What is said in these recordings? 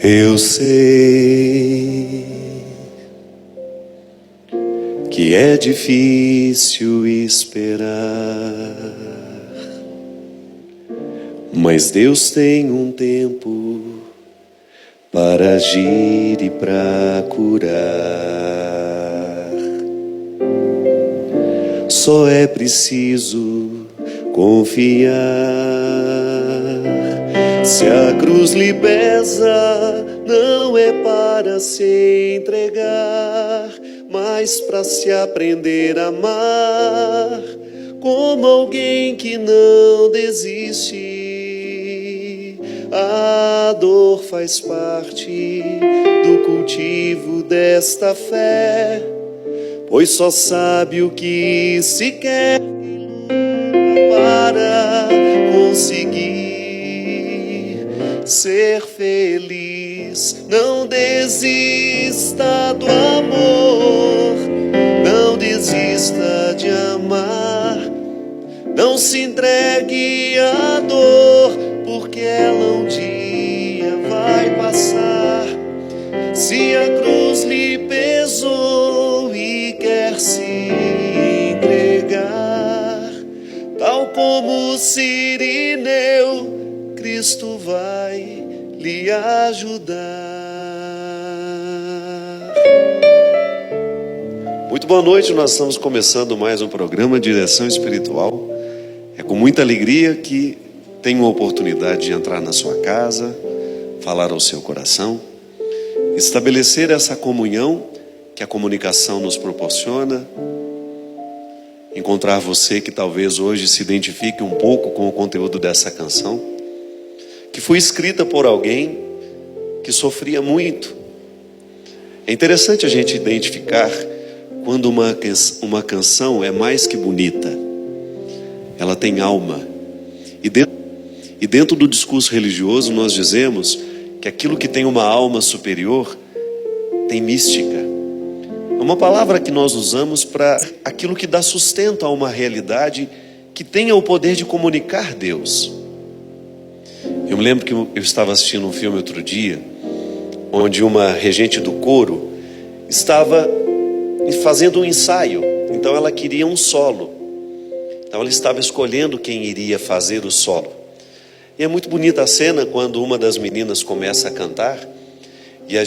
Eu sei que é difícil esperar, mas Deus tem um tempo para agir e para curar. Só é preciso confiar. Se a cruz lhe pesa, não é para se entregar, mas para se aprender a amar, como alguém que não desiste. A dor faz parte do cultivo desta fé, pois só sabe o que se quer para conseguir ser feliz. Não desista do amor, não desista de amar, não se entregue à dor, porque ela um dia vai passar. Se a cruz lhe pesou e quer se entregar, tal como Cirineu, Cristo vai lhe ajudar. Muito boa noite, nós estamos começando mais um programa Direção Espiritual. É com muita alegria que tenho a oportunidade de entrar na sua casa, falar ao seu coração, estabelecer essa comunhão que a comunicação nos proporciona, encontrar você que talvez hoje se identifique um pouco com o conteúdo dessa canção, que foi escrita por alguém que sofria muito. É interessante a gente identificar quando uma canção é mais que bonita, ela tem alma. E dentro do discurso religioso nós dizemos que aquilo que tem uma alma superior tem mística. É uma palavra que nós usamos para aquilo que dá sustento a uma realidade que tenha o poder de comunicar Deus. Eu me lembro que eu estava assistindo um filme outro dia, onde uma regente do coro estava fazendo um ensaio. Então ela queria um solo. Então ela estava escolhendo quem iria fazer o solo. E é muito bonita a cena quando uma das meninas começa a cantar e a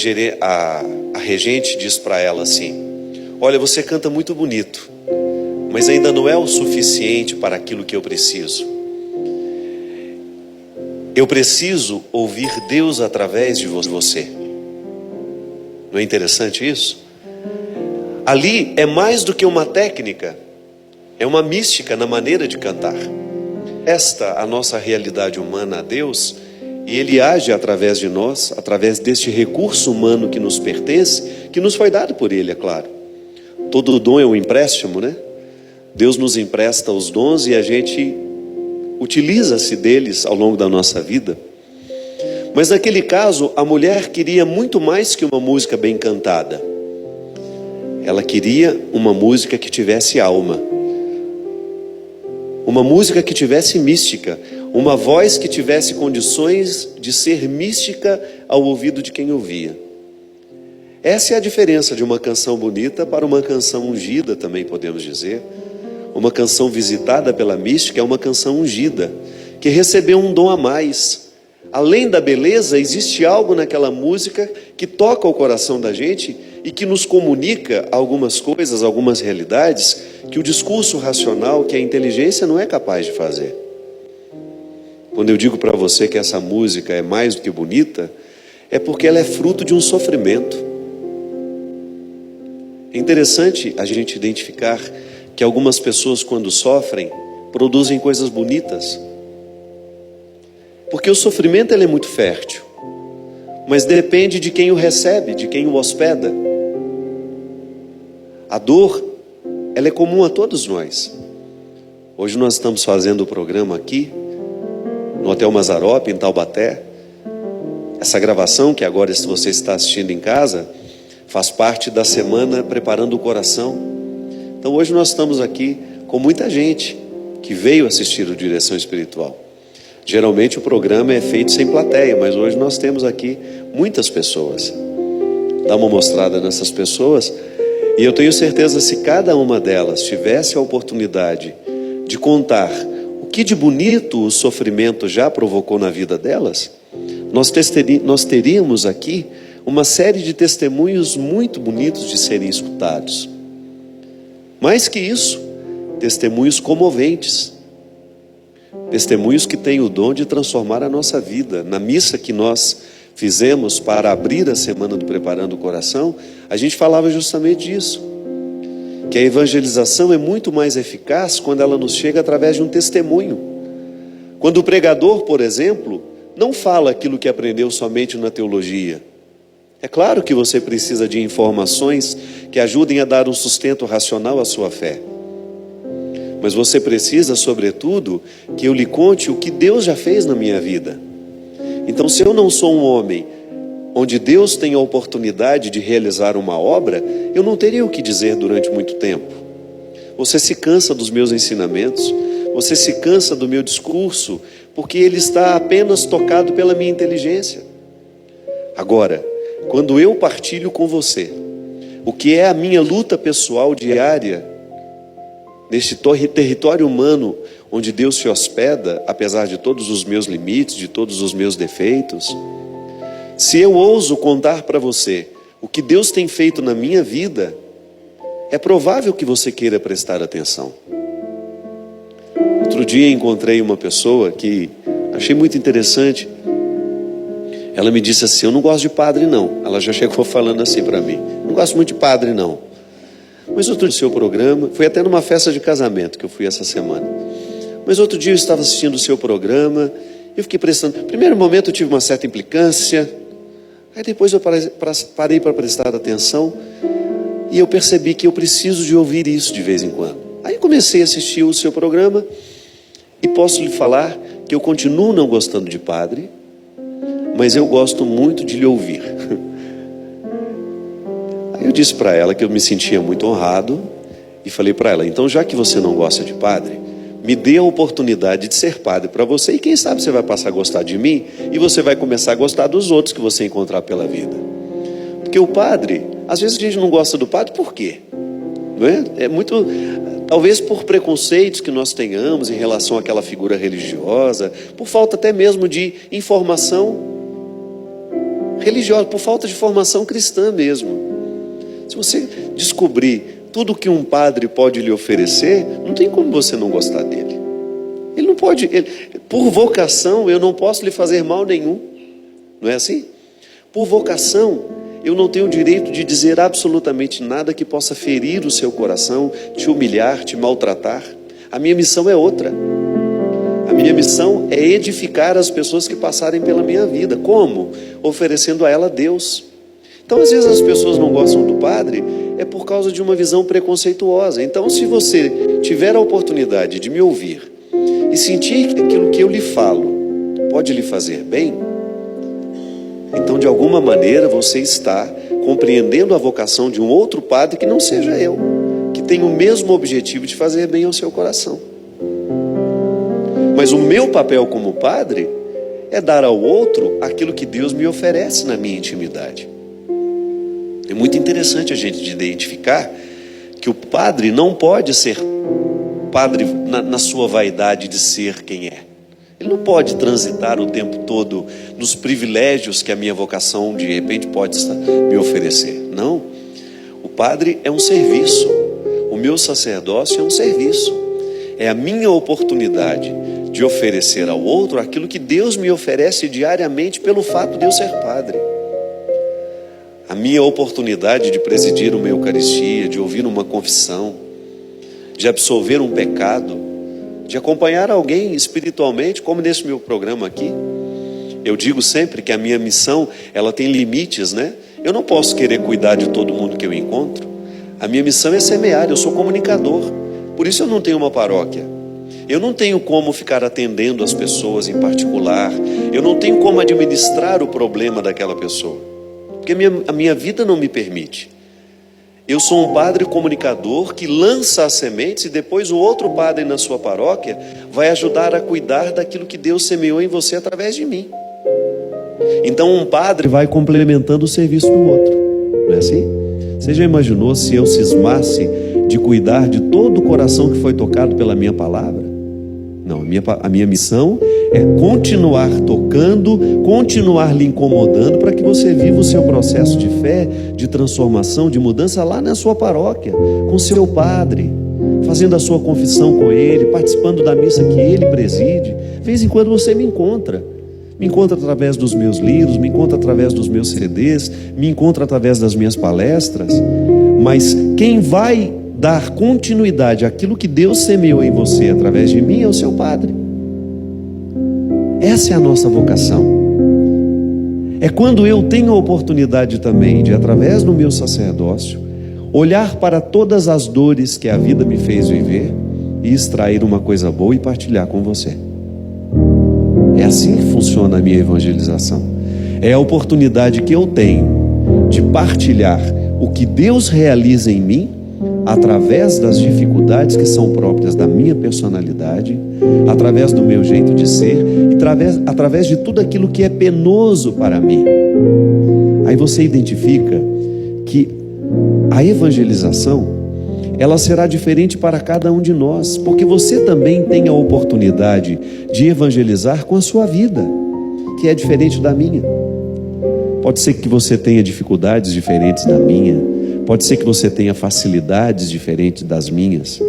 regente diz para ela assim: olha, você canta muito bonito, mas ainda não é o suficiente para aquilo que eu preciso. Eu preciso ouvir Deus através de você. Não é interessante isso? Ali é mais do que uma técnica, é uma mística na maneira de cantar. Esta a nossa realidade humana a Deus, e Ele age através de nós, através deste recurso humano que nos pertence, que nos foi dado por Ele, é claro. Todo dom é um empréstimo, né? Deus nos empresta os dons e a gente utiliza-se deles ao longo da nossa vida. Mas naquele caso, a mulher queria muito mais que uma música bem cantada. Ela queria uma música que tivesse alma, uma música que tivesse mística, uma voz que tivesse condições de ser mística ao ouvido de quem ouvia. Essa é a diferença de uma canção bonita para uma canção ungida, também podemos dizer. Uma canção visitada pela mística é uma canção ungida, que recebeu um dom a mais. Além da beleza, existe algo naquela música que toca o coração da gente e que nos comunica algumas coisas, algumas realidades que o discurso racional, que a inteligência não é capaz de fazer. Quando eu digo para você que essa música é mais do que bonita, é porque ela é fruto de um sofrimento. É interessante a gente identificar que algumas pessoas, quando sofrem, produzem coisas bonitas. Porque o sofrimento ele é muito fértil, mas depende de quem o recebe, de quem o hospeda. A dor, ela é comum a todos nós. Hoje nós estamos fazendo o programa aqui, no Hotel Mazzaropi, em Taubaté. Essa gravação que agora você está assistindo em casa, faz parte da semana Preparando o Coração. Então hoje nós estamos aqui com muita gente que veio assistir o Direção Espiritual. Geralmente o programa é feito sem plateia, mas hoje nós temos aqui muitas pessoas. Dá uma mostrada nessas pessoas, e eu tenho certeza, se cada uma delas tivesse a oportunidade de contar o que de bonito o sofrimento já provocou na vida delas, nós teríamos aqui uma série de testemunhos muito bonitos de serem escutados. Mais que isso, testemunhos comoventes, testemunhos que têm o dom de transformar a nossa vida. Na missa que nós fizemos para abrir a semana do Preparando o Coração, a gente falava justamente disso, que a evangelização é muito mais eficaz quando ela nos chega através de um testemunho. Quando o pregador, por exemplo, não fala aquilo que aprendeu somente na teologia. É claro que você precisa de informações que ajudem a dar um sustento racional à sua fé. Mas você precisa, sobretudo, que eu lhe conte o que Deus já fez na minha vida. Então, se eu não sou um homem onde Deus tem a oportunidade de realizar uma obra, eu não teria o que dizer durante muito tempo. Você se cansa dos meus ensinamentos, você se cansa do meu discurso, porque ele está apenas tocado pela minha inteligência. Agora, quando eu partilho com você o que é a minha luta pessoal diária, neste território humano onde Deus se hospeda, apesar de todos os meus limites, de todos os meus defeitos, se eu ouso contar para você o que Deus tem feito na minha vida, é provável que você queira prestar atenção. Outro dia encontrei uma pessoa que achei muito interessante. Ela me disse assim: eu não gosto de padre não. Ela já chegou falando assim para mim: não gosto muito de padre não. Mas outro dia, seu programa, foi até numa festa de casamento que eu fui essa semana. Mas outro dia eu estava assistindo o seu programa, eu fiquei prestando. No primeiro momento eu tive uma certa implicância, aí depois eu parei para prestar atenção, e eu percebi que eu preciso de ouvir isso de vez em quando. Aí comecei a assistir o seu programa, e posso lhe falar que eu continuo não gostando de padre, mas eu gosto muito de lhe ouvir. Aí eu disse para ela que eu me sentia muito honrado, e falei para ela: então, já que você não gosta de padre, me dê a oportunidade de ser padre para você, e quem sabe você vai passar a gostar de mim, e você vai começar a gostar dos outros que você encontrar pela vida. Porque o padre, às vezes a gente não gosta do padre, por quê? Não é? É muito, talvez por preconceitos que nós tenhamos em relação àquela figura religiosa, por falta até mesmo de informação religiosa, por falta de formação cristã mesmo. Se você descobrir tudo que um padre pode lhe oferecer, não tem como você não gostar dele. Ele não pode, por vocação, eu não posso lhe fazer mal nenhum. Não é assim? Por vocação, eu não tenho o direito de dizer absolutamente nada que possa ferir o seu coração, te humilhar, te maltratar. A minha missão é outra. A minha missão é edificar as pessoas que passarem pela minha vida. Como? Oferecendo a ela Deus. Então, às vezes as pessoas não gostam do padre, é por causa de uma visão preconceituosa. Então, se você tiver a oportunidade de me ouvir e sentir que aquilo que eu lhe falo pode lhe fazer bem, então, de alguma maneira, você está compreendendo a vocação de um outro padre que não seja eu, que tem o mesmo objetivo de fazer bem ao seu coração. Mas o meu papel como padre é dar ao outro aquilo que Deus me oferece na minha intimidade. É muito interessante a gente identificar que o padre não pode ser padre na sua vaidade de ser quem é. Ele não pode transitar o tempo todo nos privilégios que a minha vocação de repente pode me oferecer. Não. O padre é um serviço. O meu sacerdócio é um serviço. É a minha oportunidade de oferecer ao outro aquilo que Deus me oferece diariamente pelo fato de eu ser padre. A minha oportunidade de presidir uma Eucaristia, de ouvir uma confissão, de absolver um pecado, de acompanhar alguém espiritualmente, como nesse meu programa aqui. Eu digo sempre que a minha missão, ela tem limites, né? Eu não posso querer cuidar de todo mundo que eu encontro. A minha missão é semear, eu sou comunicador. Por isso eu não tenho uma paróquia. Eu não tenho como ficar atendendo as pessoas em particular. Eu não tenho como administrar o problema daquela pessoa. Porque a minha vida não me permite. Eu sou um padre comunicador que lança as sementes e depois o outro padre na sua paróquia vai ajudar a cuidar daquilo que Deus semeou em você através de mim. Então um padre vai complementando o serviço do outro, não é assim? Você já imaginou se eu cismasse de cuidar de todo o coração que foi tocado pela minha palavra? Não, a minha missão é continuar tocando, continuar lhe incomodando para que você viva o seu processo de fé, de transformação, de mudança lá na sua paróquia, com seu padre, fazendo a sua confissão com ele, participando da missa que ele preside. De vez em quando você me encontra através dos meus livros, me encontra através dos meus CDs, me encontra através das minhas palestras, mas quem vai dar continuidade àquilo que Deus semeou em você através de mim é o seu padre. Essa é a nossa vocação. É quando eu tenho a oportunidade também de, através do meu sacerdócio, olhar para todas as dores que a vida me fez viver e extrair uma coisa boa e partilhar com você. É assim que funciona a minha evangelização. É a oportunidade que eu tenho de partilhar o que Deus realiza em mim através das dificuldades que são próprias da minha personalidade, através do meu jeito de ser, e através de tudo aquilo que é penoso para mim. Aí você identifica que a evangelização, ela será diferente para cada um de nós, porque você também tem a oportunidade de evangelizar com a sua vida, que é diferente da minha. Pode ser que você tenha dificuldades diferentes da minha, pode ser que você tenha facilidades diferentes das minhas.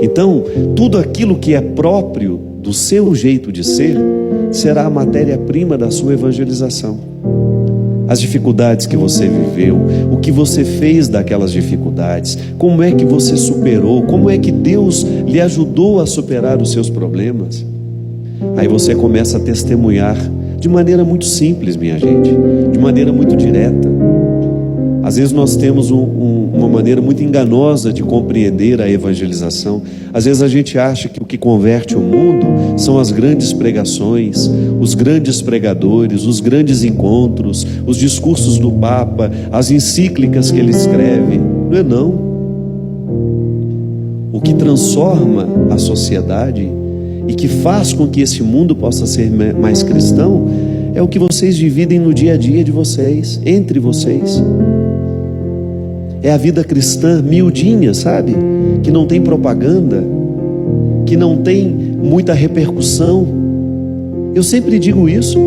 Então, tudo aquilo que é próprio do seu jeito de ser, será a matéria-prima da sua evangelização. As dificuldades que você viveu, o que você fez daquelas dificuldades, como é que você superou, como é que Deus lhe ajudou a superar os seus problemas. Aí você começa a testemunhar de maneira muito simples, minha gente, de maneira muito direta. Às vezes nós temos uma maneira muito enganosa de compreender a evangelização. Às vezes a gente acha que o que converte o mundo são as grandes pregações, os grandes pregadores, os grandes encontros, os discursos do Papa, as encíclicas que ele escreve. Não é não. O que transforma a sociedade e que faz com que esse mundo possa ser mais cristão é o que vocês dividem no dia a dia de vocês, entre vocês. É a vida cristã miudinha, sabe? Que não tem propaganda, que não tem muita repercussão. Eu sempre digo isso.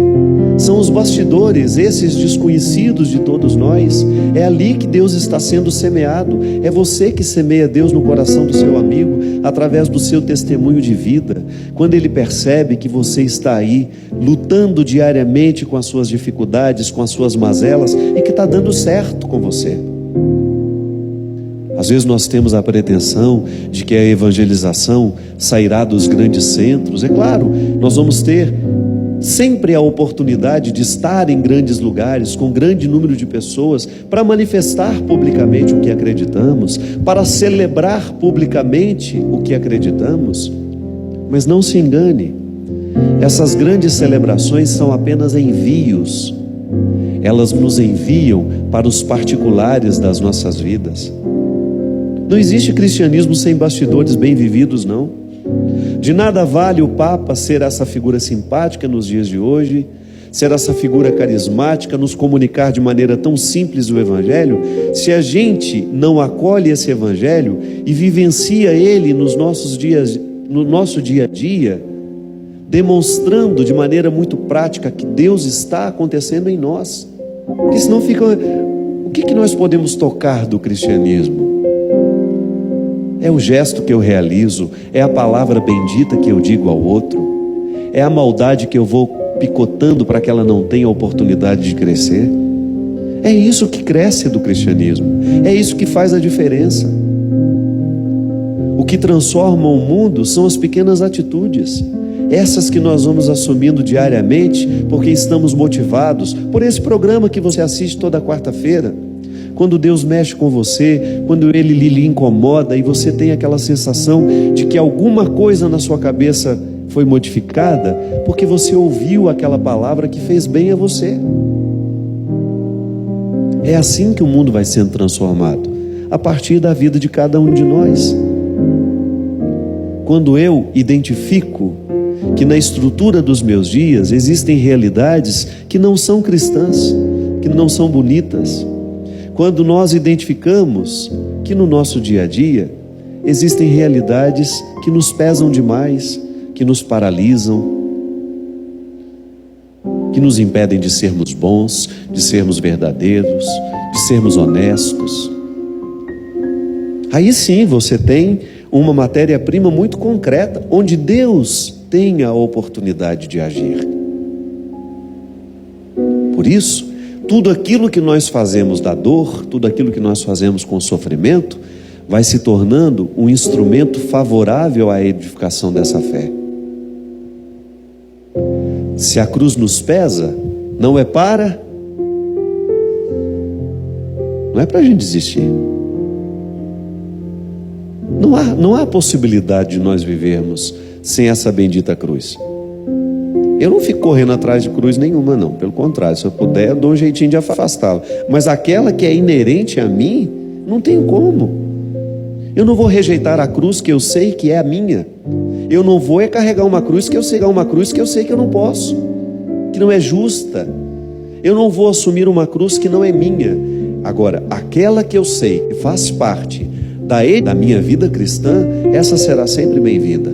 São os bastidores, esses desconhecidos de todos nós. É ali que Deus está sendo semeado. É você que semeia Deus no coração do seu amigo através do seu testemunho de vida. Quando ele percebe que você está aí lutando diariamente com as suas dificuldades, com as suas mazelas, e que está dando certo com você. Às vezes nós temos a pretensão de que a evangelização sairá dos grandes centros. É claro, nós vamos ter sempre a oportunidade de estar em grandes lugares, com grande número de pessoas, para manifestar publicamente o que acreditamos, para celebrar publicamente o que acreditamos. Mas não se engane, essas grandes celebrações são apenas envios. Elas nos enviam para os particulares das nossas vidas. Não existe cristianismo sem bastidores bem vividos, não. De nada vale o Papa ser essa figura simpática nos dias de hoje, ser essa figura carismática, nos comunicar de maneira tão simples o Evangelho, se a gente não acolhe esse Evangelho e vivencia ele nos nossos dias, no nosso dia a dia, demonstrando de maneira muito prática que Deus está acontecendo em nós. Porque senão fica... O que nós podemos tocar do cristianismo? É o gesto que eu realizo, é a palavra bendita que eu digo ao outro, é a maldade que eu vou picotando para que ela não tenha oportunidade de crescer. É isso que cresce do cristianismo, é isso que faz a diferença. O que transforma o mundo são as pequenas atitudes, essas que nós vamos assumindo diariamente, porque estamos motivados por esse programa que você assiste toda quarta-feira. Quando Deus mexe com você, quando Ele lhe incomoda e você tem aquela sensação de que alguma coisa na sua cabeça foi modificada, porque você ouviu aquela palavra que fez bem a você. É assim que o mundo vai sendo transformado, a partir da vida de cada um de nós. Quando eu identifico que na estrutura dos meus dias existem realidades que não são cristãs, que não são bonitas. Quando nós identificamos que no nosso dia a dia existem realidades que nos pesam demais, que nos paralisam, que nos impedem de sermos bons, de sermos verdadeiros, de sermos honestos. Aí sim você tem uma matéria-prima muito concreta, onde Deus tem a oportunidade de agir. Por isso, tudo aquilo que nós fazemos da dor, tudo aquilo que nós fazemos com sofrimento, vai se tornando um instrumento favorável à edificação dessa fé. Se a cruz nos pesa, não é para a gente desistir. Não há possibilidade de nós vivermos sem essa bendita cruz. Eu não fico correndo atrás de cruz nenhuma, não. Pelo contrário, se eu puder, eu dou um jeitinho de afastá-la. Mas aquela que é inerente a mim, não tem como. Eu não vou rejeitar a cruz que eu sei que é a minha. Eu não vou carregar uma cruz que eu sei que eu não posso, que não é justa. Eu não vou assumir uma cruz que não é minha. Agora, aquela que eu sei que faz parte da minha vida cristã, essa será sempre bem-vinda.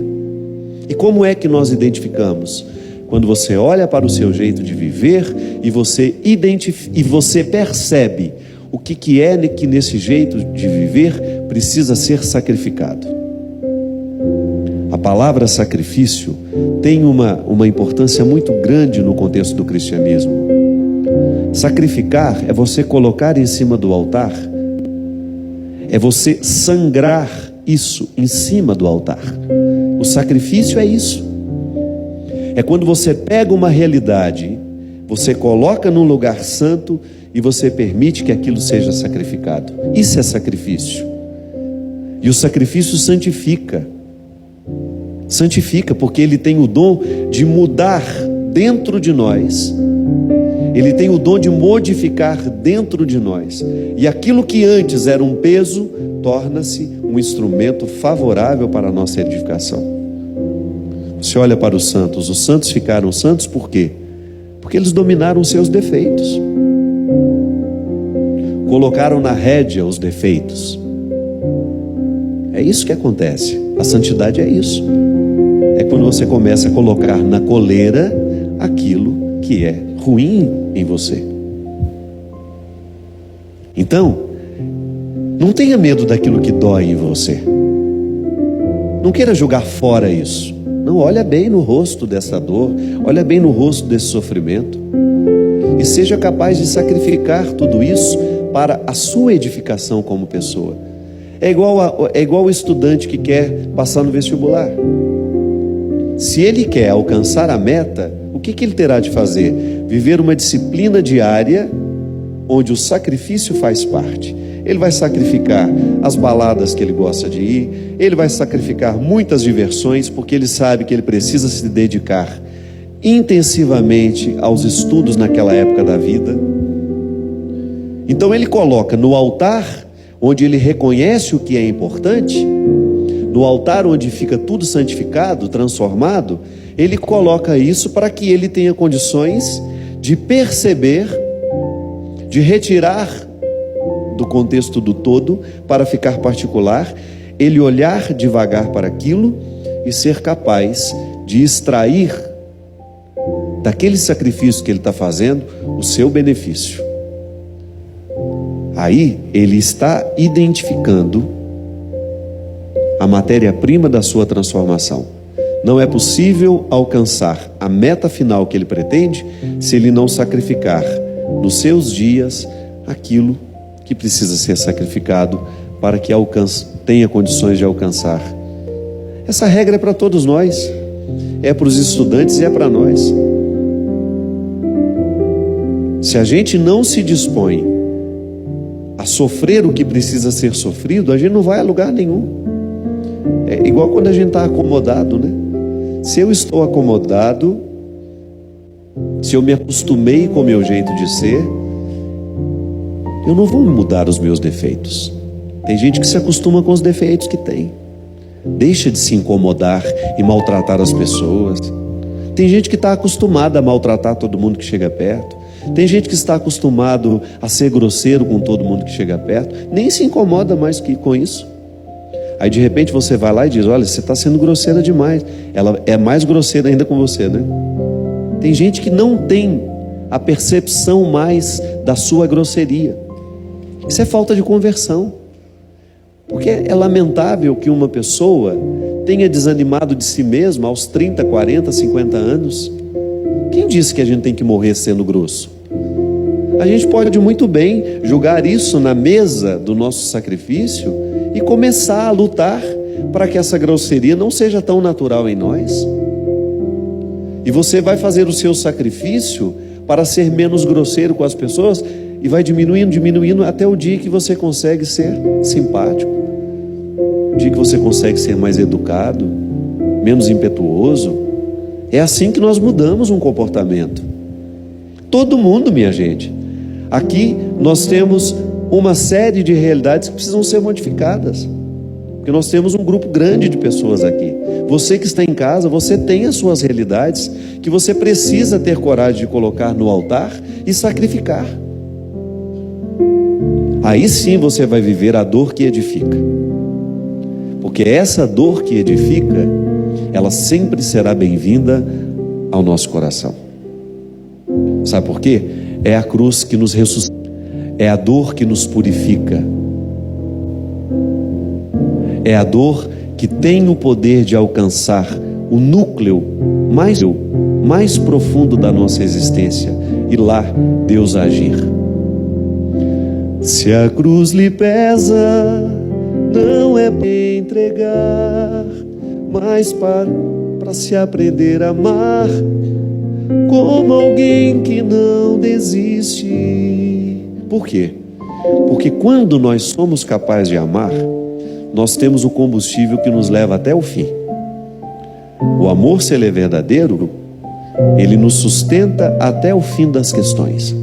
E como é que nós identificamos? Quando você olha para o seu jeito de viver e você percebe o que é que nesse jeito de viver precisa ser sacrificado. A palavra sacrifício tem uma importância muito grande no contexto do cristianismo. Sacrificar é você colocar em cima do altar, é você sangrar isso em cima do altar. O sacrifício é isso. É quando você pega uma realidade, você coloca num lugar santo e você permite que aquilo seja sacrificado. Isso é sacrifício. E o sacrifício santifica. Santifica porque ele tem o dom de mudar dentro de nós. Ele tem o dom de modificar dentro de nós. E aquilo que antes era um peso, torna-se um instrumento favorável para a nossa edificação. Você olha para os santos ficaram santos por quê? Porque eles dominaram os seus defeitos. Colocaram na rédea os defeitos. É isso que acontece. A santidade é isso. É quando você começa a colocar na coleira aquilo que é ruim em você. Então, não tenha medo daquilo que dói em você. Não queira jogar fora isso. Não, olha bem no rosto dessa dor, olha bem no rosto desse sofrimento e seja capaz de sacrificar tudo isso para a sua edificação como pessoa. É igual o estudante que quer passar no vestibular. Se ele quer alcançar a meta, o que ele terá de fazer? Viver uma disciplina diária onde o sacrifício faz parte. Ele vai sacrificar as baladas que ele gosta de ir, ele vai sacrificar muitas diversões, porque ele sabe que ele precisa se dedicar intensivamente aos estudos naquela época da vida. Então ele coloca no altar, onde ele reconhece o que é importante, no altar onde fica tudo santificado, transformado, ele coloca isso para que ele tenha condições de perceber, de retirar do contexto do todo para ficar particular, ele olhar devagar para aquilo e ser capaz de extrair daquele sacrifício que ele está fazendo o seu benefício. Aí ele está identificando a matéria-prima da sua transformação. Não é possível alcançar a meta final que ele pretende se ele não sacrificar nos seus dias aquilo que precisa ser sacrificado para que tenha condições de alcançar. Essa regra é para todos nós, é para os estudantes e é para nós. Se a gente não se dispõe a sofrer o que precisa ser sofrido, a gente não vai a lugar nenhum. É igual quando a gente está acomodado, né? Se eu estou acomodado, se eu me acostumei com o meu jeito de ser, eu não vou mudar os meus defeitos. Tem gente que se acostuma com os defeitos que tem. Deixa de se incomodar e maltratar as pessoas. Tem gente que está acostumada a maltratar todo mundo que chega perto. Tem gente que está acostumado a ser grosseiro com todo mundo que chega perto. Nem se incomoda mais com isso. Aí de repente você vai lá e diz: olha, você está sendo grosseira demais. Ela é mais grosseira ainda com você, né? Tem gente que não tem a percepção mais da sua grosseria. Isso é falta de conversão. Porque é lamentável que uma pessoa tenha desanimado de si mesma aos 30, 40, 50 anos. Quem disse que a gente tem que morrer sendo grosso? A gente pode muito bem jogar isso na mesa do nosso sacrifício e começar a lutar para que essa grosseria não seja tão natural em nós. E você vai fazer o seu sacrifício para ser menos grosseiro com as pessoas e vai diminuindo até o dia que você consegue ser simpático, o dia que você consegue ser mais educado, menos impetuoso. É assim que nós mudamos um comportamento. Todo mundo, minha gente. Aqui nós temos uma série de realidades que precisam ser modificadas, porque nós temos um grupo grande de pessoas aqui. Você que está em casa, você tem as suas realidades que você precisa ter coragem de colocar no altar e sacrificar. Aí sim você vai viver a dor que edifica, porque essa dor que edifica, ela sempre será bem-vinda ao nosso coração. Sabe por quê? É a cruz que nos ressuscita, é a dor que nos purifica, é a dor que tem o poder de alcançar o núcleo mais profundo da nossa existência e lá Deus agir. Se a cruz lhe pesa, não é para entregar, mas para se aprender a amar como alguém que não desiste. Por quê? Porque quando nós somos capazes de amar, nós temos o combustível que nos leva até o fim. O amor, se ele é verdadeiro, ele nos sustenta até o fim das questões.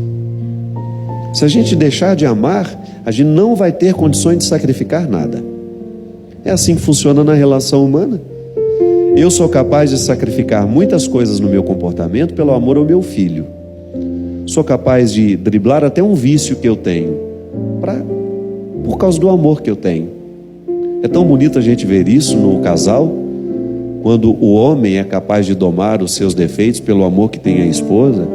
Se a gente deixar de amar, a gente não vai ter condições de sacrificar nada. É assim que funciona na relação humana. Eu sou capaz de sacrificar muitas coisas no meu comportamento pelo amor ao meu filho. Sou capaz de driblar até um vício que eu tenho por causa do amor que eu tenho. É tão bonito a gente ver isso no casal, quando o homem é capaz de domar os seus defeitos pelo amor que tem à esposa.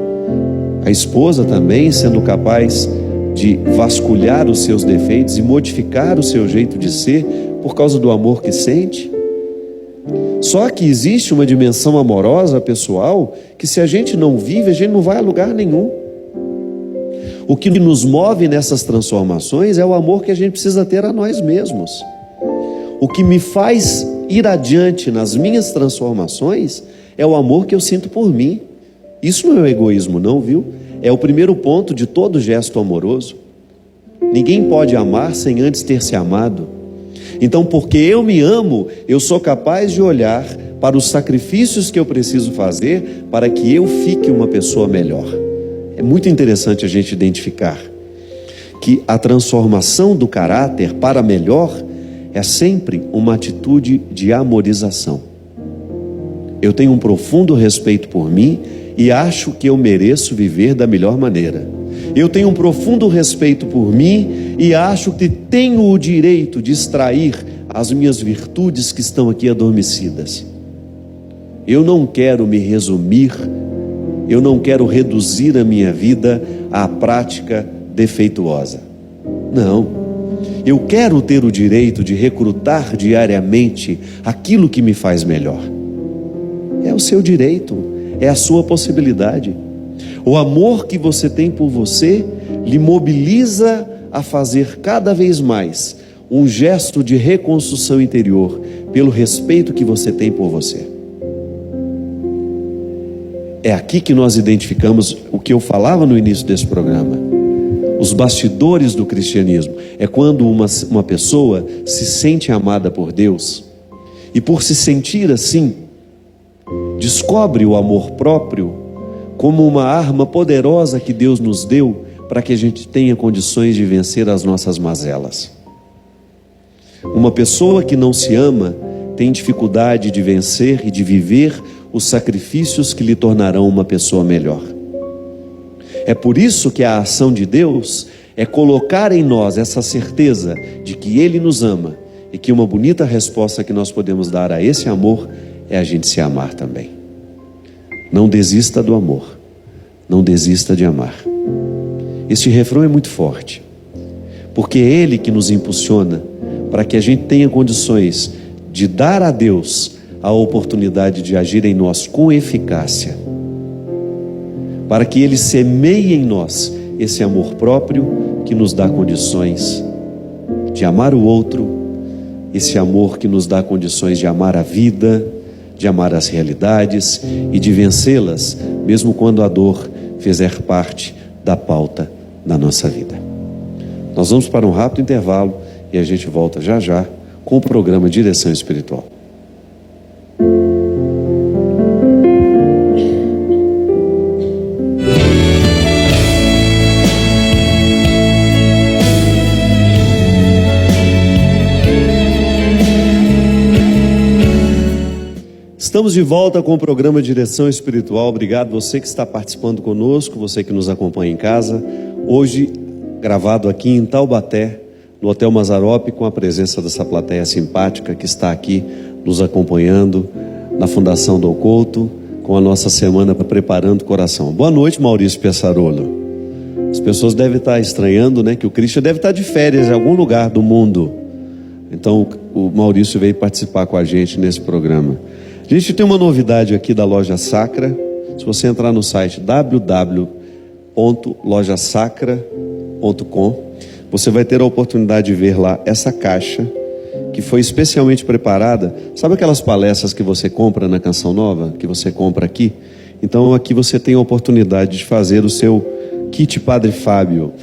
A esposa também sendo capaz de vasculhar os seus defeitos e modificar o seu jeito de ser por causa do amor que sente. Só que existe uma dimensão amorosa pessoal que, se a gente não vive, a gente não vai a lugar nenhum. O que nos move nessas transformações é o amor que a gente precisa ter a nós mesmos. O que me faz ir adiante nas minhas transformações é o amor que eu sinto por mim. Isso não é egoísmo não, viu? É o primeiro ponto de todo gesto amoroso. Ninguém pode amar sem antes ter se amado. Então, porque eu me amo, eu sou capaz de olhar para os sacrifícios que eu preciso fazer para que eu fique uma pessoa melhor. É muito interessante a gente identificar que a transformação do caráter para melhor é sempre uma atitude de amorização. Eu tenho um profundo respeito por mim e acho que eu mereço viver da melhor maneira. Eu tenho um profundo respeito por mim e acho que tenho o direito de extrair as minhas virtudes que estão aqui adormecidas. Eu não quero me resumir, eu não quero reduzir a minha vida à prática defeituosa. Não, eu quero ter o direito de recrutar diariamente aquilo que me faz melhor. É o seu direito, é a sua possibilidade. O amor que você tem por você lhe mobiliza a fazer cada vez mais um gesto de reconstrução interior pelo respeito que você tem por você. É aqui que nós identificamos o que eu falava no início desse programa. Os bastidores do cristianismo é quando uma pessoa se sente amada por Deus e, por se sentir assim, descobre o amor próprio como uma arma poderosa que Deus nos deu para que a gente tenha condições de vencer as nossas mazelas. Uma pessoa que não se ama tem dificuldade de vencer e de viver os sacrifícios que lhe tornarão uma pessoa melhor. É por isso que a ação de Deus é colocar em nós essa certeza de que Ele nos ama e que uma bonita resposta que nós podemos dar a esse amor é a gente se amar também. Não desista do amor, não desista de amar. Este refrão é muito forte, porque é Ele que nos impulsiona para que a gente tenha condições de dar a Deus a oportunidade de agir em nós com eficácia, para que Ele semeie em nós esse amor próprio que nos dá condições de amar o outro, esse amor que nos dá condições de amar a vida, de amar as realidades e de vencê-las, mesmo quando a dor fizer parte da pauta da nossa vida. Nós vamos para um rápido intervalo e a gente volta já já com o programa Direção Espiritual. Estamos de volta com o programa Direção Espiritual. Obrigado você que está participando conosco, você que nos acompanha em casa. Hoje, gravado aqui em Taubaté, no Hotel Mazzaropi, com a presença dessa plateia simpática que está aqui nos acompanhando na Fundação Dom Couto, com a nossa semana Preparando o Coração. Boa noite, Maurício Pessarolo. As pessoas devem estar estranhando, né, que o Cristian deve estar de férias em algum lugar do mundo. Então, o Maurício veio participar com a gente nesse programa. A gente tem uma novidade aqui da Loja Sacra. Se você entrar no site www.lojasacra.com, você vai ter a oportunidade de ver lá essa caixa que foi especialmente preparada. Sabe aquelas palestras que você compra na Canção Nova, que você compra aqui? Então aqui você tem a oportunidade de fazer o seu kit Padre Fábio.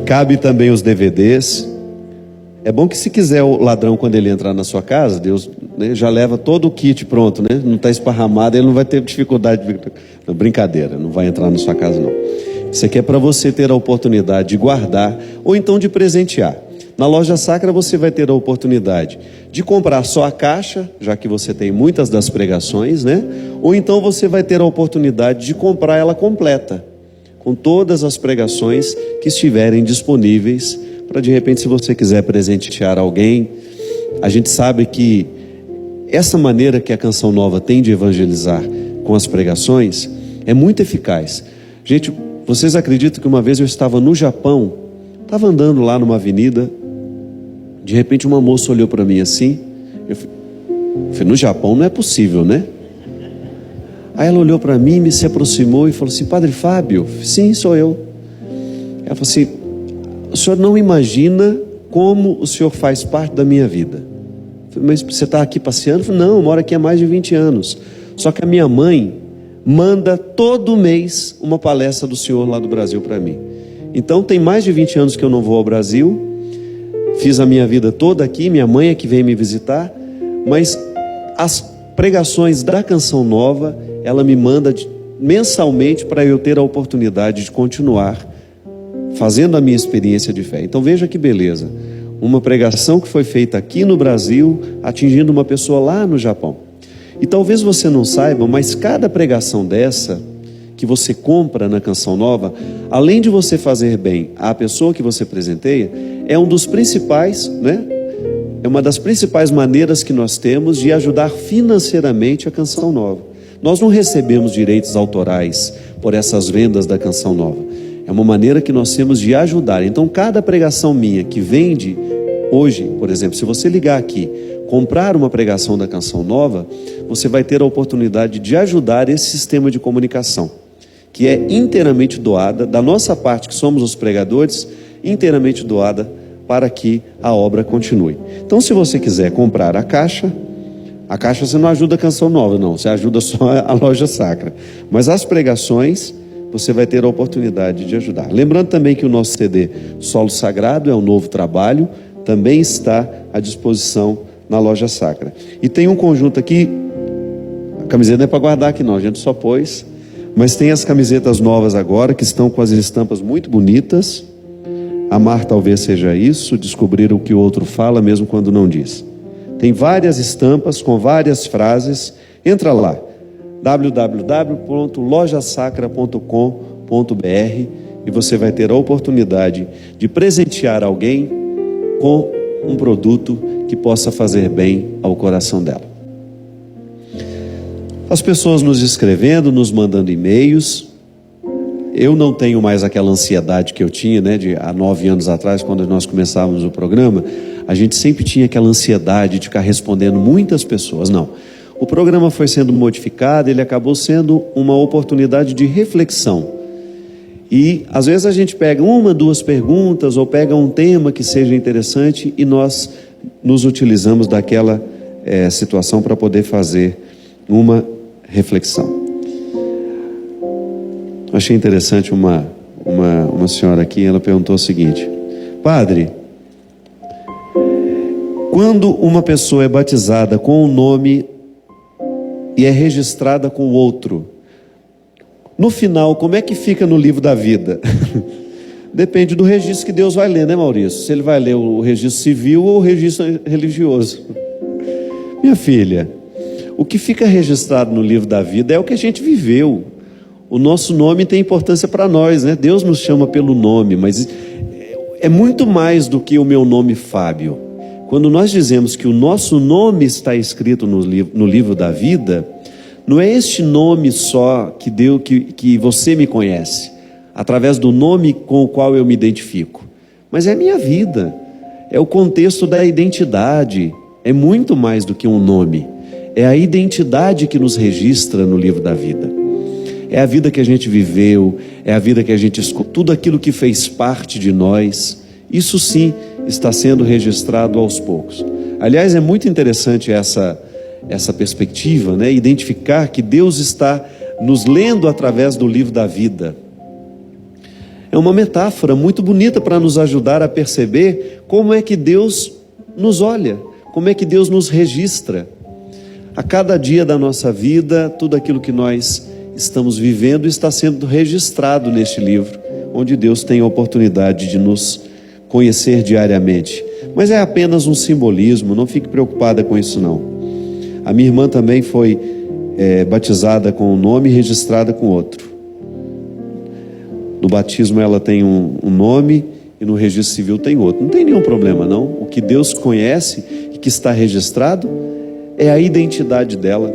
Cabe também os DVDs. É bom que, se quiser, o ladrão, quando ele entrar na sua casa, Deus, né, já leva todo o kit pronto, né? Não está esparramado, ele não vai ter dificuldade. Não, brincadeira, não vai entrar na sua casa, não. Isso aqui é para você ter a oportunidade de guardar ou então de presentear. Na Loja Sacra você vai ter a oportunidade de comprar só a caixa, já que você tem muitas das pregações, né? Ou então você vai ter a oportunidade de comprar ela completa, com todas as pregações que estiverem disponíveis, para de repente, se você quiser presentear alguém. A gente sabe que essa maneira que a Canção Nova tem de evangelizar com as pregações é muito eficaz. Gente, vocês acreditam que uma vez eu estava no Japão, estava andando lá numa avenida, de repente uma moça olhou para mim assim, eu falei, no Japão não é possível, né? Aí ela olhou para mim, se aproximou e falou assim, Padre Fábio? Sim, sou eu. Ela falou assim, o senhor não imagina como o senhor faz parte da minha vida. Eu falei, mas você está aqui passeando? Eu falei, não, eu moro aqui há mais de 20 anos. Só que a minha mãe manda todo mês uma palestra do senhor lá do Brasil para mim. Então tem mais de 20 anos que eu não vou ao Brasil. Fiz a minha vida toda aqui, minha mãe é que vem me visitar. Mas as pregações da Canção Nova, ela me manda mensalmente para eu ter a oportunidade de continuar fazendo a minha experiência de fé. Então veja que beleza, uma pregação que foi feita aqui no Brasil, atingindo uma pessoa lá no Japão. E talvez você não saiba, mas cada pregação dessa, que você compra na Canção Nova, além de você fazer bem à pessoa que você presenteia, é um dos principais, né? É uma das principais maneiras que nós temos de ajudar financeiramente a Canção Nova. Nós não recebemos direitos autorais por essas vendas da Canção Nova. É uma maneira que nós temos de ajudar. Então, cada pregação minha que vende hoje, por exemplo, se você ligar aqui, comprar uma pregação da Canção Nova, você vai ter a oportunidade de ajudar esse sistema de comunicação, que é inteiramente doada, da nossa parte, que somos os pregadores, inteiramente doada para que a obra continue. Então, se você quiser comprar a caixa você não ajuda a Canção Nova, não, você ajuda só a Loja Sacra. Mas as pregações, você vai ter a oportunidade de ajudar. Lembrando também que o nosso CD Solo Sagrado é um novo trabalho, também está à disposição na Loja Sacra. E tem um conjunto aqui, a camiseta não é para guardar aqui não, a gente só pôs, mas tem as camisetas novas agora, que estão com as estampas muito bonitas. Amar talvez seja isso, descobrir o que o outro fala mesmo quando não diz. Tem várias estampas com várias frases. Entra lá, www.lojasacra.com.br, e você vai ter a oportunidade de presentear alguém com um produto que possa fazer bem ao coração dela. As pessoas nos escrevendo, nos mandando e-mails. Eu não tenho mais aquela ansiedade que eu tinha, há 9 anos atrás, quando nós começávamos o programa. A gente sempre tinha aquela ansiedade de ficar respondendo muitas pessoas. Não. O programa foi sendo modificado, ele acabou sendo uma oportunidade de reflexão. E às vezes a gente pega 1, 2 perguntas, ou pega um tema que seja interessante, e nós nos utilizamos daquela situação para poder fazer uma reflexão. Achei interessante uma senhora aqui, ela perguntou o seguinte: Padre, quando uma pessoa é batizada com um nome e é registrada com outro, no final, como é que fica no livro da vida? Depende do registro que Deus vai ler, Maurício? Se ele vai ler o registro civil ou o registro religioso. Minha filha, o que fica registrado no livro da vida é o que a gente viveu. O nosso nome tem importância para nós, Deus nos chama pelo nome, mas é muito mais do que o meu nome Fábio. Quando nós dizemos que o nosso nome está escrito no livro da vida, não é este nome só que você me conhece, através do nome com o qual eu me identifico, mas é a minha vida, é o contexto da identidade, é muito mais do que um nome, é a identidade que nos registra no livro da vida. É a vida que a gente viveu, é a vida que a gente escutou, tudo aquilo que fez parte de nós, isso sim está sendo registrado aos poucos. Aliás, é muito interessante essa perspectiva, identificar que Deus está nos lendo através do livro da vida. É uma metáfora muito bonita para nos ajudar a perceber como é que Deus nos olha, como é que Deus nos registra. A cada dia da nossa vida, tudo aquilo que nós estamos vivendo está sendo registrado neste livro, onde Deus tem a oportunidade de nos conhecer diariamente. Mas é apenas um simbolismo, não fique preocupada com isso não. A minha irmã também foi batizada com um nome e registrada com outro. No batismo ela tem um nome e no registro civil tem outro. Não tem nenhum problema não. O que Deus conhece e que está registrado é a identidade dela,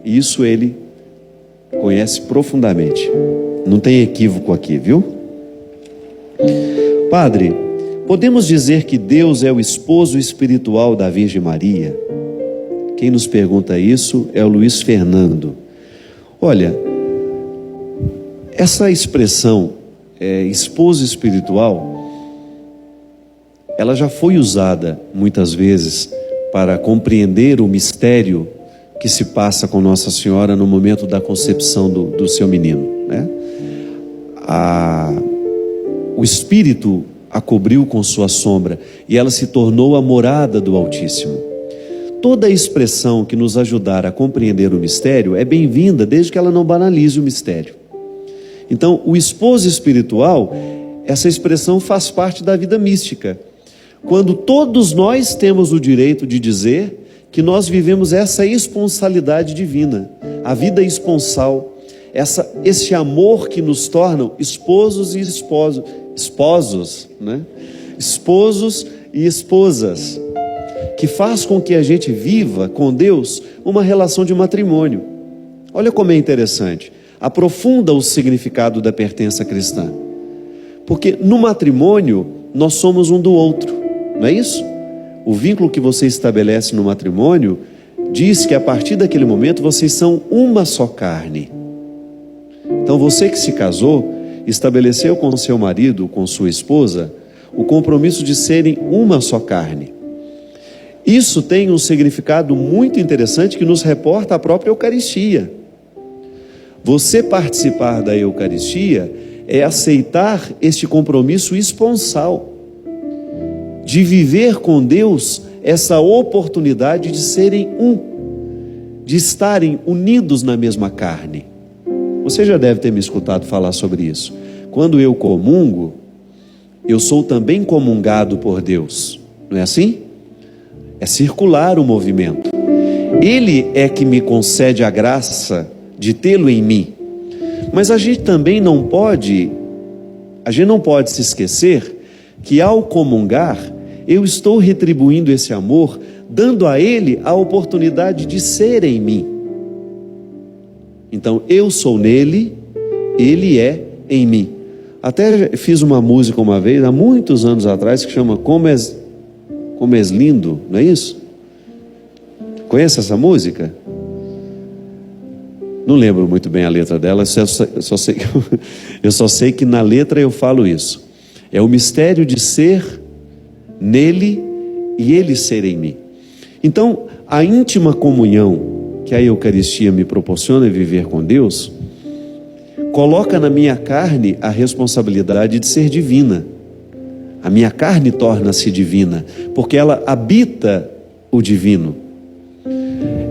e isso Ele conhece profundamente. Não tem equívoco aqui, viu? Padre, podemos dizer que Deus é o esposo espiritual da Virgem Maria? Quem nos pergunta isso é o Luiz Fernando. Olha, essa expressão esposo espiritual, ela já foi usada muitas vezes para compreender o mistério que se passa com Nossa Senhora no momento da concepção do seu menino, O Espírito a cobriu com sua sombra e ela se tornou a morada do Altíssimo. Toda expressão que nos ajudar a compreender o mistério é bem-vinda, desde que ela não banalize o mistério. Então, o esposo espiritual, essa expressão faz parte da vida mística, quando todos nós temos o direito de dizer que nós vivemos essa esponsalidade divina, a vida esponsal, esse amor que nos torna esposos e esposos, esposos e esposas, que faz com que a gente viva com Deus uma relação de matrimônio. Olha como é interessante, aprofunda o significado da pertença cristã, porque no matrimônio nós somos um do outro, não é isso? O vínculo que você estabelece no matrimônio diz que a partir daquele momento vocês são uma só carne. Então você que se casou, estabeleceu com seu marido, com sua esposa, o compromisso de serem uma só carne. Isso tem um significado muito interessante que nos reporta a própria Eucaristia. Você participar da Eucaristia é aceitar este compromisso esponsal, de viver com Deus essa oportunidade de serem um, de estarem unidos na mesma carne. Você já deve ter me escutado falar sobre isso. Quando eu comungo, eu sou também comungado por Deus. Não é assim? É circular o movimento. Ele é que me concede a graça de tê-lo em mim. Mas a gente também não pode se esquecer que ao comungar, eu estou retribuindo esse amor, dando a ele a oportunidade de ser em mim. Então, eu sou nele, ele é em mim. Até fiz uma música uma vez, há muitos anos atrás, que chama Como És Lindo, não é isso? Conhece essa música? Não lembro muito bem a letra dela, eu só sei que na letra eu falo isso. É o mistério de ser nele e ele ser em mim. Então, a íntima comunhão que a Eucaristia me proporciona viver com Deus, coloca na minha carne a responsabilidade de ser divina. A minha carne torna-se divina, porque ela habita o divino.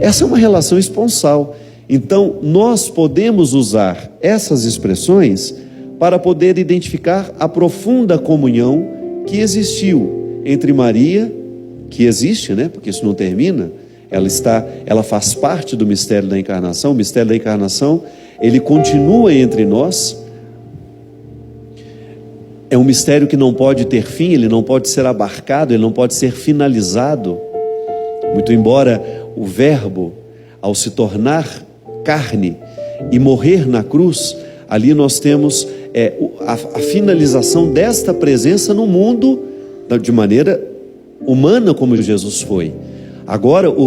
Essa é uma relação esponsal. Então, nós podemos usar essas expressões para poder identificar a profunda comunhão que existiu entre Maria, que existe, né? Porque isso não termina, ela faz parte do mistério da encarnação. O mistério da encarnação, ele continua entre nós. É um mistério que não pode ter fim, ele não pode ser abarcado, ele não pode ser finalizado. Muito embora o Verbo, ao se tornar carne e morrer na cruz, ali nós temos a finalização desta presença no mundo de maneira humana, como Jesus foi. Agora o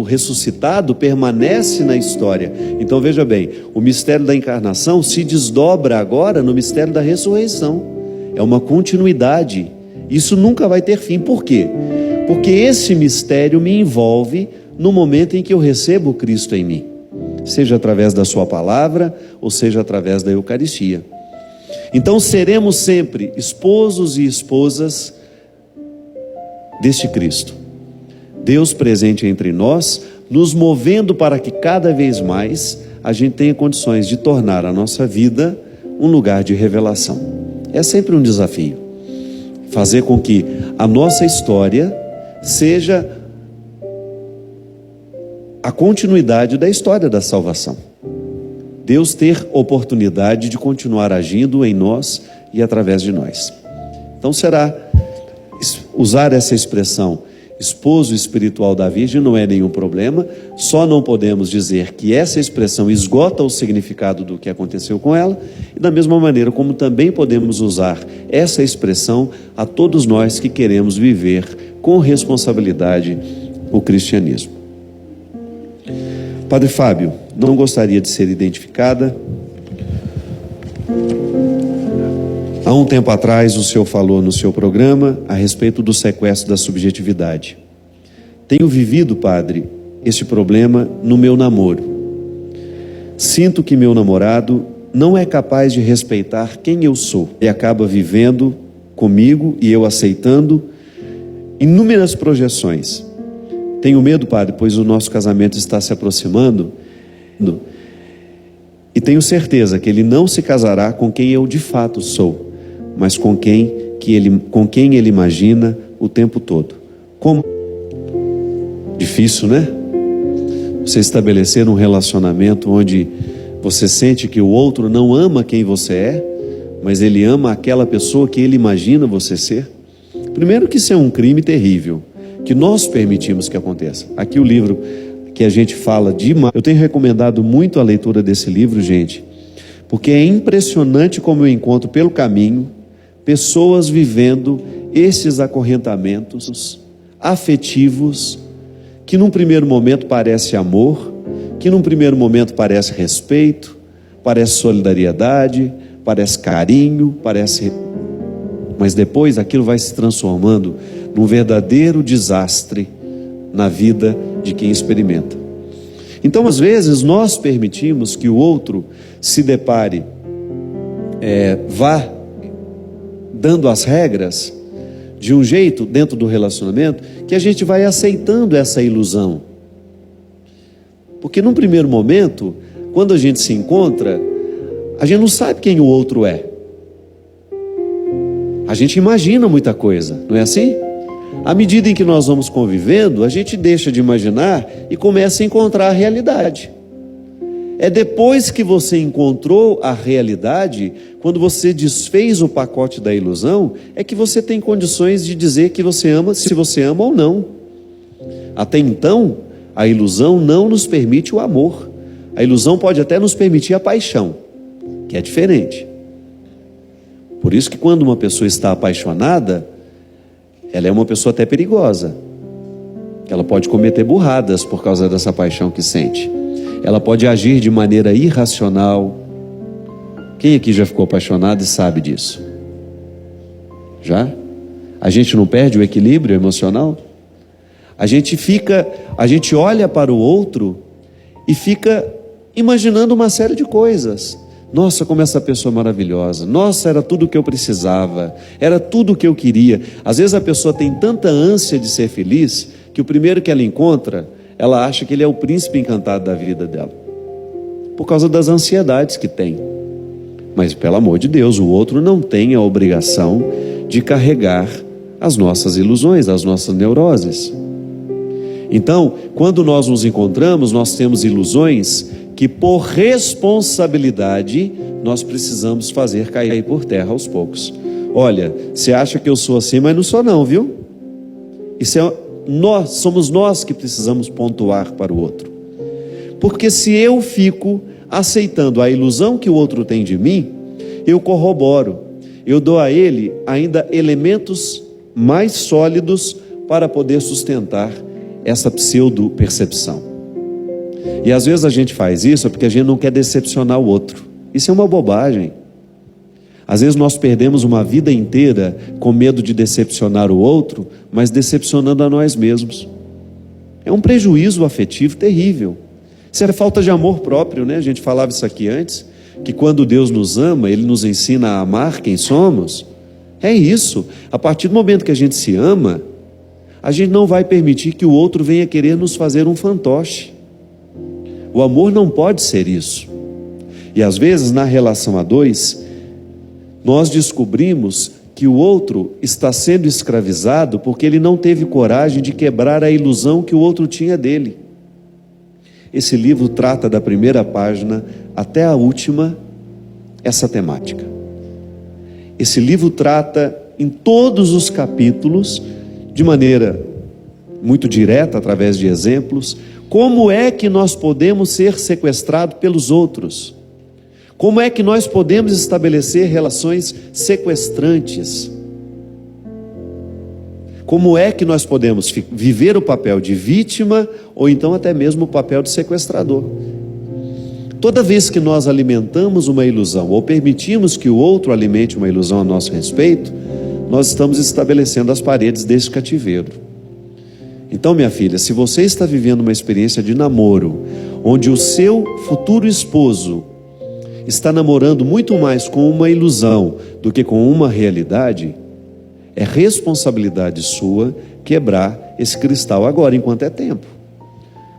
ressuscitado permanece na história. Então veja bem, o mistério da encarnação se desdobra agora no mistério da ressurreição. É uma continuidade. Isso nunca vai ter fim. Por quê? Porque esse mistério me envolve no momento em que eu recebo Cristo em mim, seja através da sua palavra ou seja através da Eucaristia. Então seremos sempre esposos e esposas deste Cristo, Deus presente entre nós, nos movendo para que cada vez mais a gente tenha condições de tornar a nossa vida um lugar de revelação. É sempre um desafio fazer com que a nossa história seja a continuidade da história da salvação. Deus ter oportunidade de continuar agindo em nós e através de nós. Então será usar essa expressão esposo espiritual da Virgem não é nenhum problema, só não podemos dizer que essa expressão esgota o significado do que aconteceu com ela, e da mesma maneira como também podemos usar essa expressão a todos nós que queremos viver com responsabilidade o cristianismo. Padre Fábio, não gostaria de ser identificada. Há um tempo atrás o senhor falou no seu programa a respeito do sequestro da subjetividade. Tenho vivido, padre, este problema no meu namoro. Sinto que meu namorado não é capaz de respeitar quem eu sou e acaba vivendo comigo e eu aceitando inúmeras projeções. Tenho medo, padre, pois o nosso casamento está se aproximando e tenho certeza que ele não se casará com quem eu de fato sou, mas com quem ele imagina o tempo todo. Como difícil, né? Você estabelecer um relacionamento onde você sente que o outro não ama quem você é, mas ele ama aquela pessoa que ele imagina você ser. Primeiro que isso é um crime terrível, que nós permitimos que aconteça. Aqui o livro que a gente fala demais. Eu tenho recomendado muito a leitura desse livro, gente, porque é impressionante como eu encontro pelo caminho pessoas vivendo esses acorrentamentos afetivos que num primeiro momento parece amor, que num primeiro momento parece respeito, parece solidariedade, parece carinho, mas depois aquilo vai se transformando num verdadeiro desastre na vida de quem experimenta. Então, às vezes, nós permitimos que o outro se depare, vá dando as regras de um jeito dentro do relacionamento, que a gente vai aceitando essa ilusão. Porque num primeiro momento, quando a gente se encontra, a gente não sabe quem o outro é. A gente imagina muita coisa, não é assim? À medida em que nós vamos convivendo, a gente deixa de imaginar e começa a encontrar a realidade. É depois que você encontrou a realidade, quando você desfez o pacote da ilusão, é que você tem condições de dizer que você ama, se você ama ou não. Até então, a ilusão não nos permite o amor. A ilusão pode até nos permitir a paixão, que é diferente. Por isso que quando uma pessoa está apaixonada, ela é uma pessoa até perigosa. Ela pode cometer burradas por causa dessa paixão que sente. Ela pode agir de maneira irracional. Quem aqui já ficou apaixonado e sabe disso? Já? A gente não perde o equilíbrio emocional? A gente olha para o outro e fica imaginando uma série de coisas. Nossa, como essa pessoa é maravilhosa. Nossa, era tudo o que eu precisava. Era tudo o que eu queria. Às vezes a pessoa tem tanta ânsia de ser feliz que o primeiro que ela encontra, ela acha que ele é o príncipe encantado da vida dela, por causa das ansiedades que tem. Mas, pelo amor de Deus, o outro não tem a obrigação de carregar as nossas ilusões, as nossas neuroses. Então, quando nós nos encontramos, nós temos ilusões que, por responsabilidade, nós precisamos fazer cair por terra aos poucos. Olha, você acha que eu sou assim, mas não sou não, viu? Somos nós que precisamos pontuar para o outro. Porque se eu fico aceitando a ilusão que o outro tem de mim, eu corroboro, eu dou a ele ainda elementos mais sólidos para poder sustentar essa pseudo-percepção. E às vezes a gente faz isso porque a gente não quer decepcionar o outro. Isso é uma bobagem. Às vezes nós perdemos uma vida inteira com medo de decepcionar o outro, mas decepcionando a nós mesmos. É um prejuízo afetivo terrível. Isso é falta de amor próprio, né? A gente falava isso aqui antes, que quando Deus nos ama, Ele nos ensina a amar quem somos. É isso. A partir do momento que a gente se ama, a gente não vai permitir que o outro venha querer nos fazer um fantoche. O amor não pode ser isso. E às vezes na relação a dois, nós descobrimos que o outro está sendo escravizado porque ele não teve coragem de quebrar a ilusão que o outro tinha dele. Esse livro trata da primeira página até a última essa temática. Esse livro trata em todos os capítulos, de maneira muito direta, através de exemplos, como é que nós podemos ser sequestrados pelos outros. Como é que nós podemos estabelecer relações sequestrantes? Como é que nós podemos viver o papel de vítima ou então até mesmo o papel de sequestrador? Toda vez que nós alimentamos uma ilusão ou permitimos que o outro alimente uma ilusão a nosso respeito, nós estamos estabelecendo as paredes desse cativeiro. Então, minha filha, se você está vivendo uma experiência de namoro, onde o seu futuro esposo está namorando muito mais com uma ilusão do que com uma realidade, é responsabilidade sua quebrar esse cristal agora, enquanto é tempo.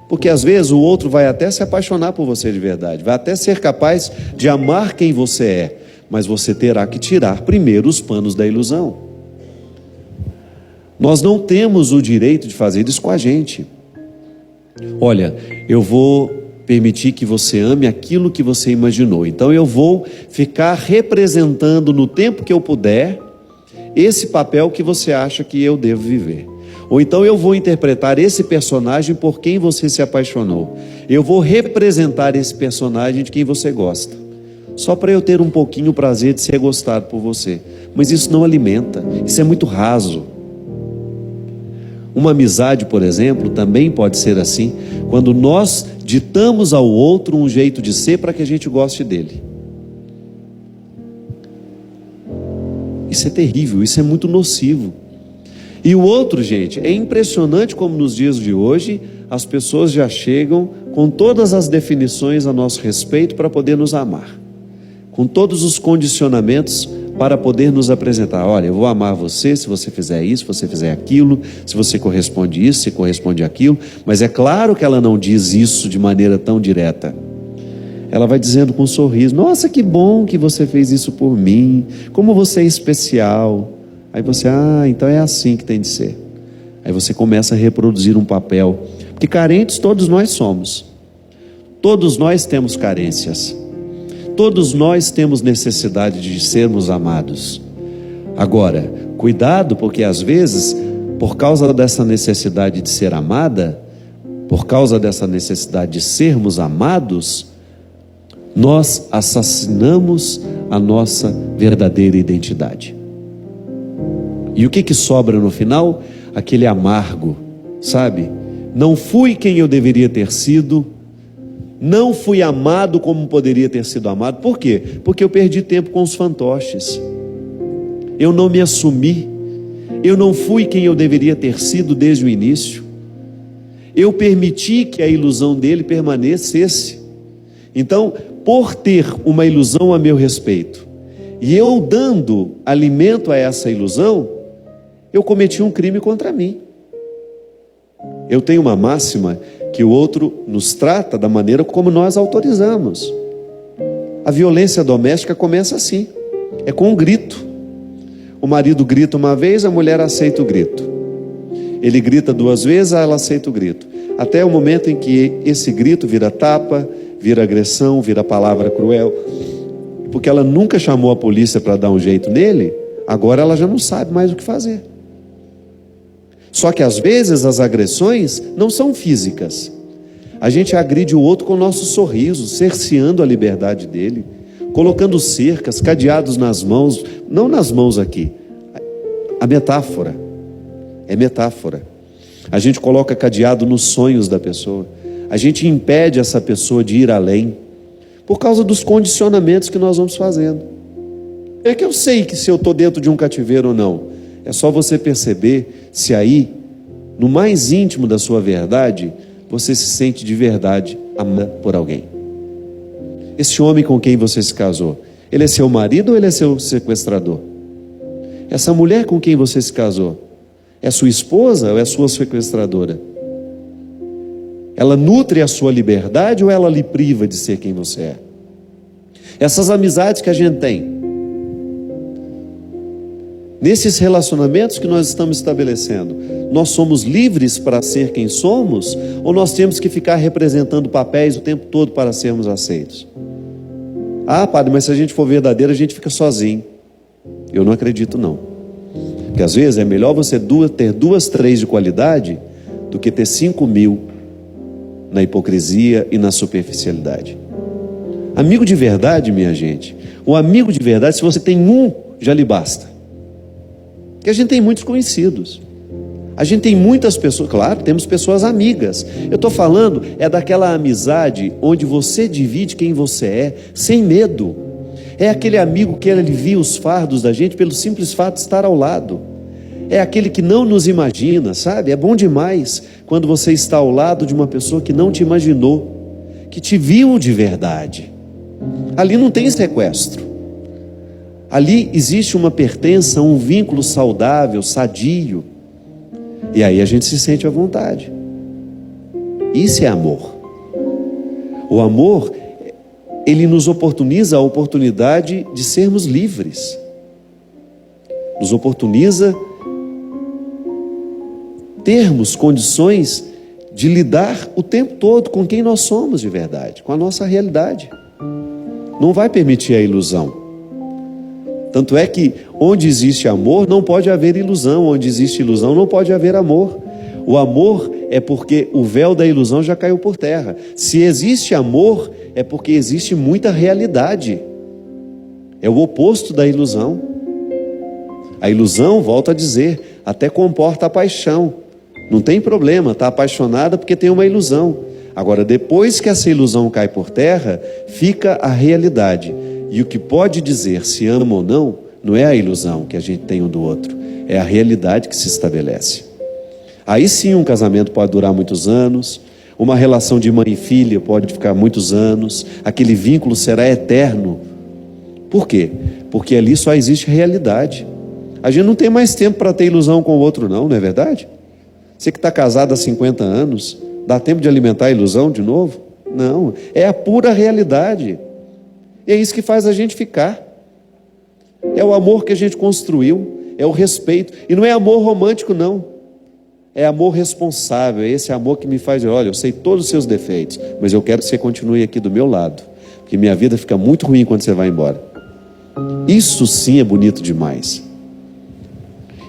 Porque às vezes o outro vai até se apaixonar por você de verdade, vai até ser capaz de amar quem você é, mas você terá que tirar primeiro os panos da ilusão. Nós não temos o direito de fazer isso com a gente. Olha, eu vou permitir que você ame aquilo que você imaginou, então eu vou ficar representando no tempo que eu puder esse papel que você acha que eu devo viver. Ou então eu vou interpretar esse personagem por quem você se apaixonou. Eu vou representar esse personagem de quem você gosta, só para eu ter um pouquinho o prazer de ser gostado por você. Mas isso não alimenta, isso é muito raso. Uma amizade, por exemplo, também pode ser assim, quando nós ditamos ao outro um jeito de ser para que a gente goste dele. Isso é terrível, isso é muito nocivo. E o outro, gente, é impressionante como nos dias de hoje as pessoas já chegam com todas as definições a nosso respeito para poder nos amar, com todos os condicionamentos para poder nos apresentar. Olha, eu vou amar você se você fizer isso, se você fizer aquilo, se você corresponde isso, se corresponde aquilo. Mas é claro que ela não diz isso de maneira tão direta. Ela vai dizendo com um sorriso: nossa, que bom que você fez isso por mim, como você é especial. Aí você, então é assim que tem de ser. Aí você começa a reproduzir um papel, porque carentes todos nós somos. Todos nós temos carências. Todos nós temos necessidade de sermos amados. Agora, cuidado, porque às vezes, por causa dessa necessidade de ser amada, por causa dessa necessidade de sermos amados, nós assassinamos a nossa verdadeira identidade. E o que sobra no final? Aquele amargo, sabe? Não fui quem eu deveria ter sido, não fui amado como poderia ter sido amado. Por quê? Porque eu perdi tempo com os fantoches. Eu não me assumi, eu não fui quem eu deveria ter sido desde o início. Eu permiti que a ilusão dele permanecesse. Então, por ter uma ilusão a meu respeito, e eu dando alimento a essa ilusão, eu cometi um crime contra mim. Eu tenho uma máxima que o outro nos trata da maneira como nós autorizamos. A violência doméstica começa assim, é com um grito. O marido grita uma vez, a mulher aceita o grito. Ele grita 2 vezes, ela aceita o grito. Até o momento em que esse grito vira tapa, vira agressão, vira palavra cruel. Porque ela nunca chamou a polícia para dar um jeito nele, agora ela já não sabe mais o que fazer. Só que às vezes as agressões não são físicas. A gente agride o outro com o nosso sorriso, cerceando a liberdade dele, colocando cercas, cadeados nas mãos, não nas mãos aqui. A metáfora, é metáfora. A gente coloca cadeado nos sonhos da pessoa. A gente impede essa pessoa de ir além, por causa dos condicionamentos que nós vamos fazendo. É que eu sei que se eu estou dentro de um cativeiro ou não. É só você perceber se aí, no mais íntimo da sua verdade, você se sente de verdade amada por alguém. Esse homem com quem você se casou, ele é seu marido ou ele é seu sequestrador? Essa mulher com quem você se casou, é sua esposa ou é sua sequestradora? Ela nutre a sua liberdade ou ela lhe priva de ser quem você é? Essas amizades que a gente tem, nesses relacionamentos que nós estamos estabelecendo, nós somos livres para ser quem somos, ou nós temos que ficar representando papéis o tempo todo para sermos aceitos? Padre, mas se a gente for verdadeiro, a gente fica sozinho. Eu não acredito não. Porque às vezes é melhor você ter 2, 3 de qualidade do que ter 5.000 na hipocrisia e na superficialidade. Amigo de verdade, minha gente, o amigo de verdade, se você tem um, já lhe basta. Porque a gente tem muitos conhecidos, a gente tem muitas pessoas, claro, temos pessoas amigas. Eu estou falando daquela amizade onde você divide quem você é, sem medo. É aquele amigo que alivia os fardos da gente pelo simples fato de estar ao lado. É aquele que não nos imagina, sabe? É bom demais quando você está ao lado de uma pessoa que não te imaginou, que te viu de verdade. Ali não tem sequestro. Ali existe uma pertença, um vínculo saudável, sadio. E aí a gente se sente à vontade. Isso é amor. O amor, ele nos oportuniza a oportunidade de sermos livres. Nos oportuniza termos condições de lidar o tempo todo com quem nós somos de verdade, com a nossa realidade. Não vai permitir a ilusão. Tanto é que onde existe amor não pode haver ilusão, onde existe ilusão não pode haver amor. O amor é porque o véu da ilusão já caiu por terra. Se existe amor, é porque existe muita realidade. É o oposto da ilusão. A ilusão, volto a dizer, até comporta a paixão. Não tem problema, está apaixonada porque tem uma ilusão. Agora, depois que essa ilusão cai por terra, fica a realidade. E o que pode dizer se ama ou não, não é a ilusão que a gente tem um do outro, é a realidade que se estabelece. Aí sim um casamento pode durar muitos anos, uma relação de mãe e filha pode ficar muitos anos, aquele vínculo será eterno. Por quê? Porque ali só existe realidade. A gente não tem mais tempo para ter ilusão com o outro não é verdade? Você que está casado há 50 anos, dá tempo de alimentar a ilusão de novo? Não, é a pura realidade. E é isso que faz a gente ficar. É o amor que a gente construiu, é o respeito. E não é amor romântico, não. É amor responsável. É esse amor que me faz, olha, eu sei todos os seus defeitos, mas eu quero que você continue aqui do meu lado, porque minha vida fica muito ruim quando você vai embora. Isso sim é bonito demais.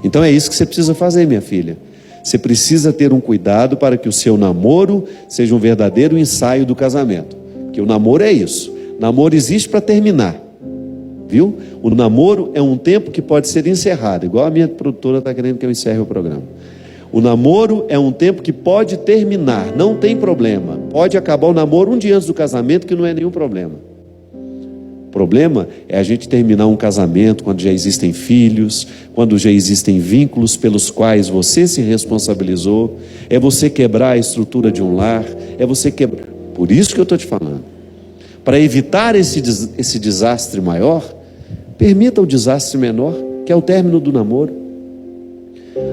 Então é isso que você precisa fazer, minha filha. Você precisa ter um cuidado para que o seu namoro seja um verdadeiro ensaio do casamento. Porque o namoro é isso. Namoro existe para terminar. Viu? O namoro é um tempo que pode ser encerrado. Igual a minha produtora está querendo que eu encerre o programa. O namoro é um tempo que pode terminar. Não tem problema. Pode acabar o namoro um dia antes do casamento, que não é nenhum problema. O problema é a gente terminar um casamento quando já existem filhos, quando já existem vínculos pelos quais você se responsabilizou. É você quebrar a estrutura de um lar, é você quebrar. Por isso que eu estou te falando. Para evitar esse desastre maior, permita o desastre menor, que é o término do namoro.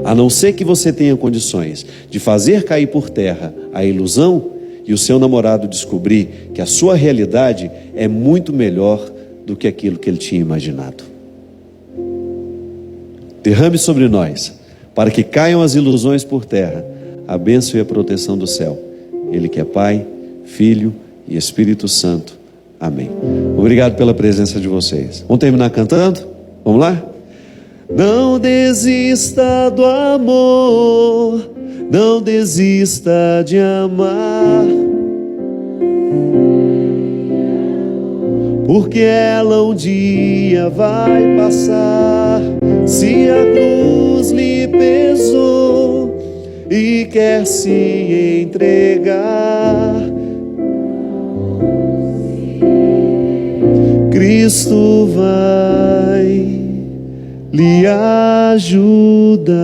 A não ser que você tenha condições de fazer cair por terra a ilusão, e o seu namorado descobrir que a sua realidade é muito melhor do que aquilo que ele tinha imaginado. Derrame sobre nós, para que caiam as ilusões por terra, a bênção e a proteção do céu. Ele que é Pai, Filho e Espírito Santo. Amém. Obrigado pela presença de vocês. Vamos terminar cantando? Vamos lá? Não desista do amor, não desista de amar, porque ela um dia vai passar. Se a cruz lhe pesou e quer se entregar, Cristo vai lhe ajudar.